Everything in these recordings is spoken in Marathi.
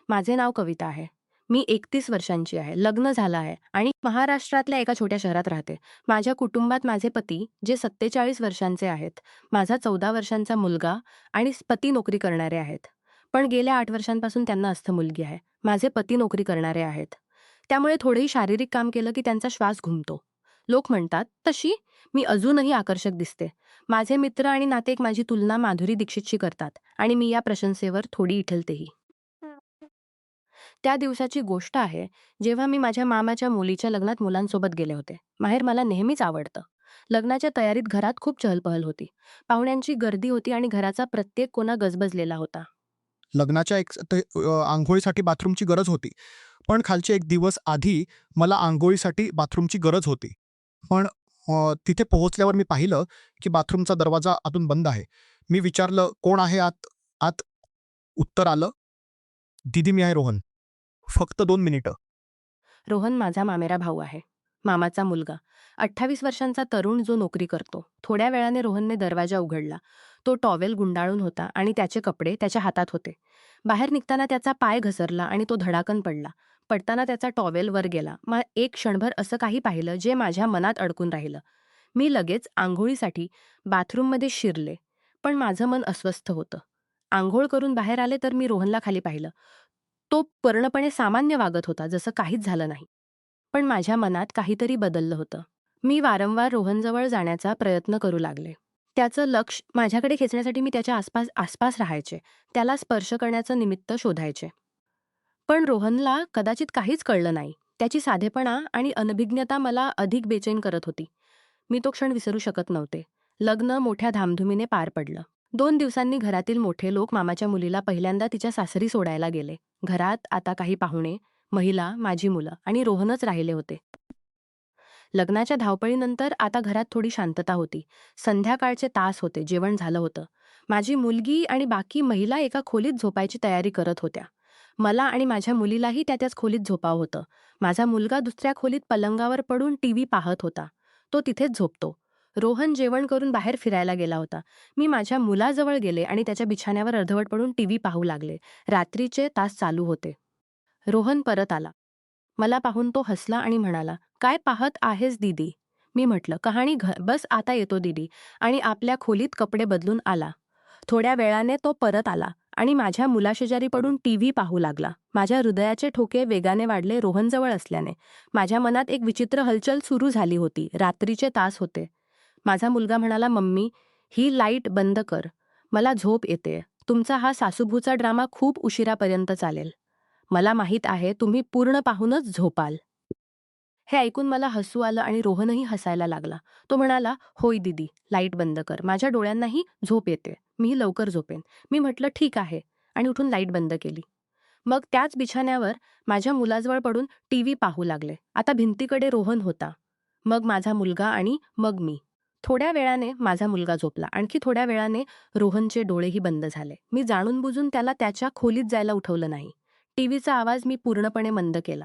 माझे नाव कविता आहे. मी 31 वर्षांची आहे. लग्न झालं आहे आणि महाराष्ट्रातल्या एका छोट्या शहरात राहते. माझ्या कुटुंबात माझे पती, जे 47 वर्षांचे आहेत, माझा 14 वर्षांचा मुलगा आणि पती नोकरी करणारे आहेत. पण गेल्या 8 वर्षांपासून त्यांना अस्थ मुलगी आहे. माझे पती नोकरी करणारे आहेत. त्यामुळे थोडेही शारीरिक काम केलं की त्यांचा श्वास घुमतो. लोक म्हणतात, तशी मी अजूनही आकर्षक दिसते. माझे मित्र आणि नातेवाईक माझी तुलना माधुरी दीक्षितशी करतात आणि मी या प्रशंसेवर थोडी इठलतेही. त्या दिवसाची गोष्ट आहे, जेव्हा मी माझ्या मामाच्या मुलीच्या लग्नात मुलांसोबत गेले होते. माहेर मला नेहमीच आवडतं. लग्नाच्या तयारीत घरात खूप चहलपहल होती. पाहुण्यांची गर्दी होती आणि घराचा प्रत्येक कोना गजबजलेला होता. लग्नाच्या अंघोळीसाठी बाथरूमची गरज होती. पण खालचे एक दिवस आधी मला अंघोळीसाठी बाथरूमची गरज होती. पण तिथे पोहोचल्यावर मी पाहिलं की बाथरूमचा दरवाजा आतून बंद आहे. मी विचारलं, "कोण आहे आत?" आत उत्तर आलं, "दीदी, मी आहे रोहन. फक्त 2 मिनिटं." रोहन माझा मामेरा भाऊ आहे. मामाचा मुलगा. 28 वर्षांचा तरुण जो नोकरी करतो. थोड्या वेळाने रोहनने दरवाजा उघडला. तो टॉवेल गुंडाळून होता आणि त्याचे कपडे त्याच्या हातात होते. बाहेर निघताना त्याचा पाय घसरला आणि तो धडाकन पडला. पडताना त्याचा टॉवेल वर गेला. एक क्षणभर असं काही पाहिलं जे माझ्या मनात अडकून राहिलं. मी लगेच आंघोळीसाठी बाथरूममध्ये शिरले. पण माझं मन अस्वस्थ होतं. आंघोळ करून बाहेर आले तर मी रोहनला खाली पाहिलं. तो पूर्णपणे सामान्य वागत होता, जसं काहीच झालं नाही. पण माझ्या मनात काहीतरी बदललं होतं. मी वारंवार रोहनजवळ जाण्याचा प्रयत्न करू लागले. त्याचं लक्ष माझ्याकडे खेचण्यासाठी मी त्याच्या आसपास आसपास राहायचे. त्याला स्पर्श करण्याचं निमित्त शोधायचे. पण रोहनला कदाचित काहीच कळलं नाही. त्याची साधेपणा आणि अनभिज्ञता मला अधिक बेचैन करत होती. मी तो क्षण विसरू शकत नव्हते. लग्न मोठ्या धामधुमीने पार पडलं. 2 दिवसांनी घरातील मोठे लोक मामाच्या मुलीला पहिल्यांदा तिच्या सासरी सोडायला गेले. घरात आता काही पाहुणे, महिला, माझी मुलं आणि रोहनच राहिले होते. लग्नाच्या धावपळीनंतर आता घरात थोडी शांतता होती. संध्याकाळचे तास होते, जेवण झालं होतं. माझी मुलगी आणि बाकी महिला एका खोलीत झोपायची तयारी करत होत्या. मला आणि माझ्या मुलीलाही त्याच खोलीत झोपावं होतं. माझा मुलगा दुसऱ्या खोलीत पलंगावर पडून टीव्ही पाहत होता. तो तिथेच झोपतो. रोहन जेवण करून बाहेर फिरायला गेला होता. मी माझ्या मुलाजवळ गेले आणि त्याच्या बिछाण्यावर अर्धवट पडून टीव्ही पाहू लागले. रात्रीचे तास चालू होते. रोहन परत आला. मला पाहून तो हसला आणि म्हणाला, "काय पाहत आहेस दीदी?" मी म्हटलं, "कहाणी बस आता येतो दीदी." आणि आपल्या खोलीत कपडे बदलून आला. थोड्या वेळाने तो परत आला आणि माझ्या मुलाशेजारी पडून टीव्ही पाहू लागला. माझ्या हृदयाचे ठोके वेगाने वाढले रोहनजवळ असल्याने. माझ्या मनात एक विचित्र हलचल सुरू झाली होती. रात्रीचे तास होते. माझा मुलगा म्हणाला, "मम्मी, ही लाईट बंद कर. मला झोप येते. तुमचा हा सासूभूचा ड्रामा खूप उशिरापर्यंत चालेल. मला माहीत आहे तुम्ही पूर्ण पाहूनच झोपाल." हे ऐकून मला हसू आलं आणि रोहनही हसायला लागला. तो म्हणाला, "होय दीदी, लाईट बंद कर. माझ्या डोळ्यांनाही झोप येते. मीही लवकर झोपेन." मी म्हटलं, "ठीक आहे." आणि उठून लाईट बंद केली. मग त्याच बिछाण्यावर माझ्या मुलाजवळ पडून टीव्ही पाहू लागले. आता भिंतीकडे रोहन होता. मग माझा मुलगा आणि मग मी. थोड्या वेळाने माझा मुलगा झोपला. आणखी थोड्या वेळाने रोहनचे डोळेही बंद झाले. मी जाणून-बुजून त्याला त्याच्या खोलीत जायला उठवलं नाही. टीव्हीचा आवाज मी पूर्णपणे मंद केला.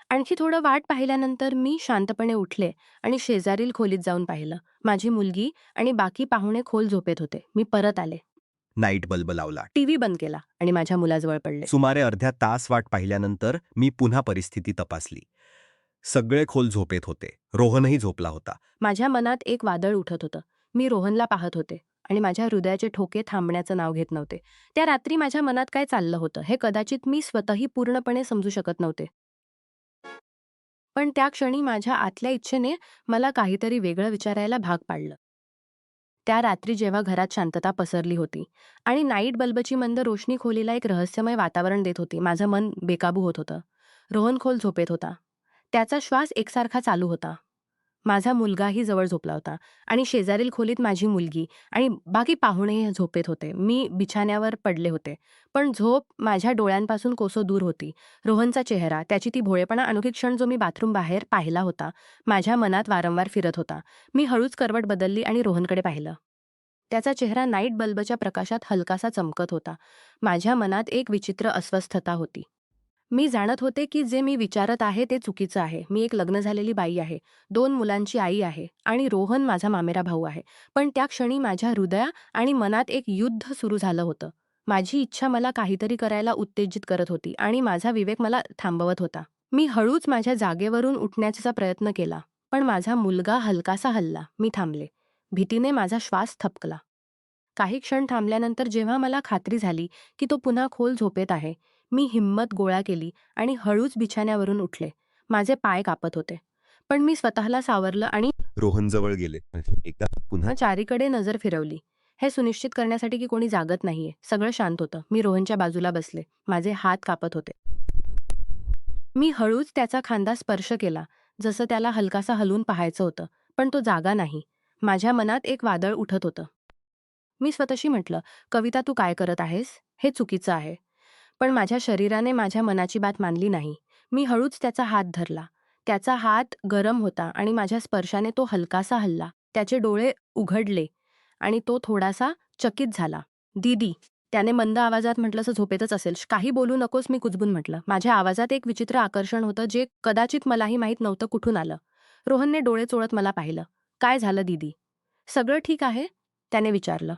आणखी थोडं वाट पाहिल्यानंतर मी शांतपणे उठले आणि शेजारील खोलीत जाऊन पाहिलं. माझी मुलगी आणि बाकी पाहुणे खोल झोपेत होते. मी परत आले. नाईट बल्ब लावला. टीव्ही बंद केला आणि माझ्या मुलाजवळ पडले. सुमारे अर्ध्या तास वाट पाहिल्यानंतर मी पुन्हा परिस्थिती तपासली. सगळे खोल झोपेत होते. रोहनही झोपला होता. माझ्या मनात एक वादळ उठत होतं. मी रोहनला पाहत होते आणि माझ्या हृदयाचे ठोके थांबण्याचं नाव घेत नव्हते. त्या रात्री माझ्या मनात काय चाललं होतं हे कदाचित मी स्वतःही पूर्णपणे समजू शकत नव्हते. पण त्या क्षणी माझ्या आतल्या इच्छेने मला काहीतरी वेगळं विचारायला भाग पाडलं. त्या रात्री जेव्हा घरात शांतता पसरली होती आणि नाईट बल्बची मंद रोशनी खोलीला एक रहस्यमय वातावरण देत होती, माझं मन बेकाबू होत होतं. रोहन खोल झोपेत होता. त्याचा श्वास एकसारखा चालू होता. माझा मुलगाही जवळ झोपला होता आणि शेजारील खोलीत माझी मुलगी आणि बाकी पाहुणेही झोपेत होते. मी बिछाण्यावर पडले होते. पण झोप माझ्या डोळ्यांपासून कोसो दूर होती. रोहनचा चेहरा, त्याची ती भोळेपणा अनोखी क्षण जो मी बाथरूम बाहेर पाहिला होता, माझ्या मनात वारंवार फिरत होता. मी हळूच करवट बदलली आणि रोहनकडे पाहिलं. त्याचा चेहरा नाईट बल्बच्या प्रकाशात हलकासा चमकत होता. माझ्या मनात एक विचित्र अस्वस्थता होती. मी जाणत होते की जे मी विचारत आहे ते चुकीचं आहे. मी एक लग्न झालेली बाई आहे, 2 मुलांची आई आहे आणि रोहन माझा मामेरा भाऊ आहे. पण त्या क्षणी माझ्या हृदया आणि मनात एक युद्ध सुरू झालं होतं. माझी इच्छा मला काहीतरी करायला उत्तेजित करत होती आणि माझा विवेक मला थांबवत होता. मी हळूच माझ्या जागेवरून उठण्याचा प्रयत्न केला, पण माझा मुलगा हलकासा हलला. मी थांबले. भीतीने माझा श्वास थबकला. काही क्षण थांबल्यानंतर जेव्हा मला खात्री झाली की तो पुन्हा खोल झोपेत आहे, मी हिंमत गोळा केली आणि हळूच बिछाण्यावरून उठले. माझे पाय कापत होते, पण मी स्वतःला सावरलं आणि रोहन जवळ गेले. एकदा पुन्हा चारीकडे नजर फिरवली, हे सुनिश्चित करण्यासाठी की कोणी जागत नाहीये. सगळं शांत होतं. मी रोहनच्या बाजूला बसले. माझे हात कापत होते. मी हळूच त्याचा खांदा स्पर्श केला, जसं त्याला हलकासा हलवून पाहायचं होतं, पण तो जागा नाही. माझ्या मनात एक वादळ उठत होतं. मी स्वतःशी म्हटलं, कविता तू काय करत आहेस? हे चुकीचं आहे. पण माझ्या शरीराने माझ्या मनाची बात मानली नाही. मी हळूच त्याचा हात धरला. त्याचा हात गरम होता आणि माझ्या स्पर्शाने तो हलकासा हलला. त्याचे डोळे उघडले आणि तो थोडासा चकित झाला. दीदी, त्याने मंद आवाजात म्हटलं, असं झोपेतच असेल. काही बोलू नकोस, मी कुजबून म्हटलं. माझ्या आवाजात एक विचित्र आकर्षण होतं, जे कदाचित मलाही माहीत नव्हतं कुठून आलं. रोहनने डोळे चोळत मला पाहिलं. काय झालं दीदी? सगळं ठीक आहे? त्याने विचारलं.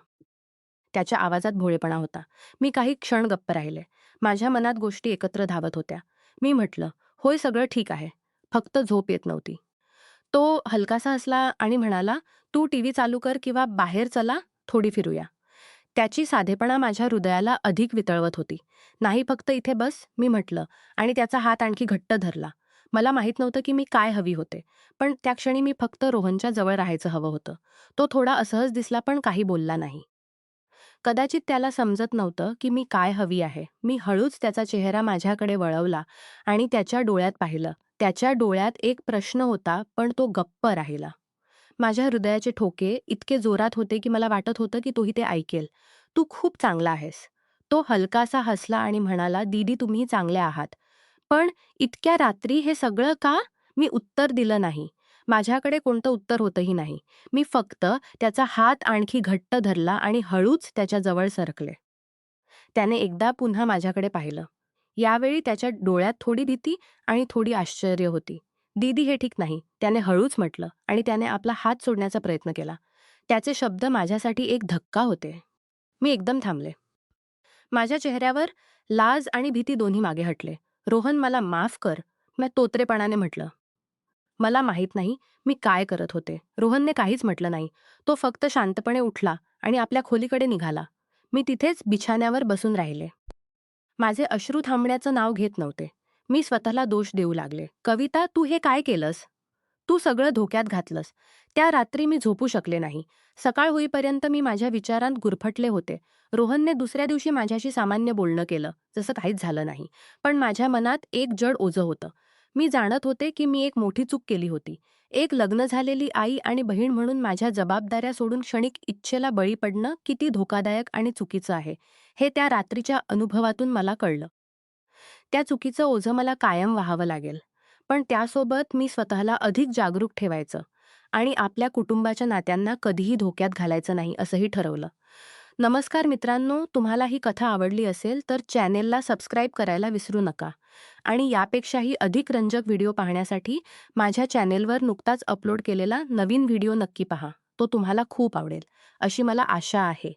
त्याच्या आवाजात भोळेपणा होता. मी काही क्षण गप्प राहिले. माझ्या मनात गोष्टी एकत्र धावत होत्या. मी म्हटलं, होय सगळं ठीक आहे. फक्त झोप येत नव्हती. तो हलकासा हसला आणि म्हणाला, तू टीव्ही चालू कर किंवा बाहेर चला, थोडी फिरूया. त्याची साधेपणा माझ्या हृदयाला अधिक वितळवत होती. नाही, फक्त इथे बस, मी म्हटलं आणि त्याचा हात आणखी घट्ट धरला. मला माहीत नव्हतं की मी काय हवी होते, पण त्या क्षणी मी फक्त रोहनच्या जवळ राहायचं हवं होतं. तो थोडा असहज दिसला पण काही बोलला नाही. कदाचित त्याला समजत नव्हतं की मी काय हवी आहे. मी हळूच त्याचा चेहरा माझ्याकडे वळवला आणि त्याच्या डोळ्यात पाहिलं. त्याच्या डोळ्यात एक प्रश्न होता, पण तो गप्प राहिला. माझ्या हृदयाचे ठोके इतके जोरात होते की मला वाटत होतं की तोही ते ऐकेल. तू खूप चांगला आहेस. तो हलकासा हसला आणि म्हणाला, दीदी तुम्ही चांगले आहात. पण इतक्या रात्री हे सगळं का? मी उत्तर दिलं नाही. माझ्याकडे कोणतं उत्तर होतंही नाही. मी फक्त त्याचा हात आणखी घट्ट धरला आणि हळूच त्याच्या जवळ सरकले. त्याने एकदा पुन्हा माझ्याकडे पाहिलं. यावेळी त्याच्या डोळ्यात थोडी भीती आणि थोडी आश्चर्य होती. दीदी हे ठीक नाही, त्याने हळूच म्हटलं आणि त्याने आपला हात सोडण्याचा प्रयत्न केला. त्याचे शब्द माझ्यासाठी एक धक्का होते. मी एकदम थांबले. माझ्या चेहऱ्यावर लाज आणि भीती दोन्ही मागे हटले. रोहन मला माफ कर, मी तोत्रेपणाने म्हटलं. मला माहीत नाही मी काय करत होते. रोहनने काहीच म्हटलं नाही. तो फक्त शांतपणे उठला आणि आपल्या खोलीकडे निघाला. मी तिथेच बिछाण्यावर बसून राहिले. माझे अश्रू थांबण्याचं नाव घेत नव्हते. मी स्वतःला दोष देऊ लागले. कविता, तू हे काय केलंस? तू सगळं धोक्यात घातलंस. त्या रात्री मी झोपू शकले नाही. सकाळ होईपर्यंत मी माझ्या विचारांत गुरफटले होते. रोहनने दुसऱ्या दिवशी माझ्याशी सामान्य बोलणं केलं, जसं काहीच झालं नाही. पण माझ्या मनात एक जड ओझं होतं. मी जाणत होते की मी एक मोठी चूक केली होती. एक लग्न झालेली आई आणि बहीण म्हणून माझ्या जबाबदाऱ्या सोडून क्षणिक इच्छेला बळी पडणं किती धोकादायक आणि चुकीचं आहे, हे त्या रात्रीच्या अनुभवातून मला कळलं. त्या चुकीचं ओझं मला कायम वहावं लागेल. पण त्यासोबत मी स्वतःला अधिक जागरूक ठेवायचं आणि आपल्या कुटुंबाच्या नात्यांना कधीही धोक्यात घालायचं नाही असंही ठरवलं. नमस्कार मित्रांनो, तुम्हाला ही कथा आवडली असेल तर चॅनेलला सबस्क्राईब करायला विसरू नका. आणि यापेक्षाही अधिक रंजक व्हिडिओ पाहण्यासाठी माझ्या चॅनेलवर नुकताच अपलोड केलेला नवीन व्हिडिओ नक्की पहा. तो तुम्हाला खूप आवडेल, अशी मला आशा आहे.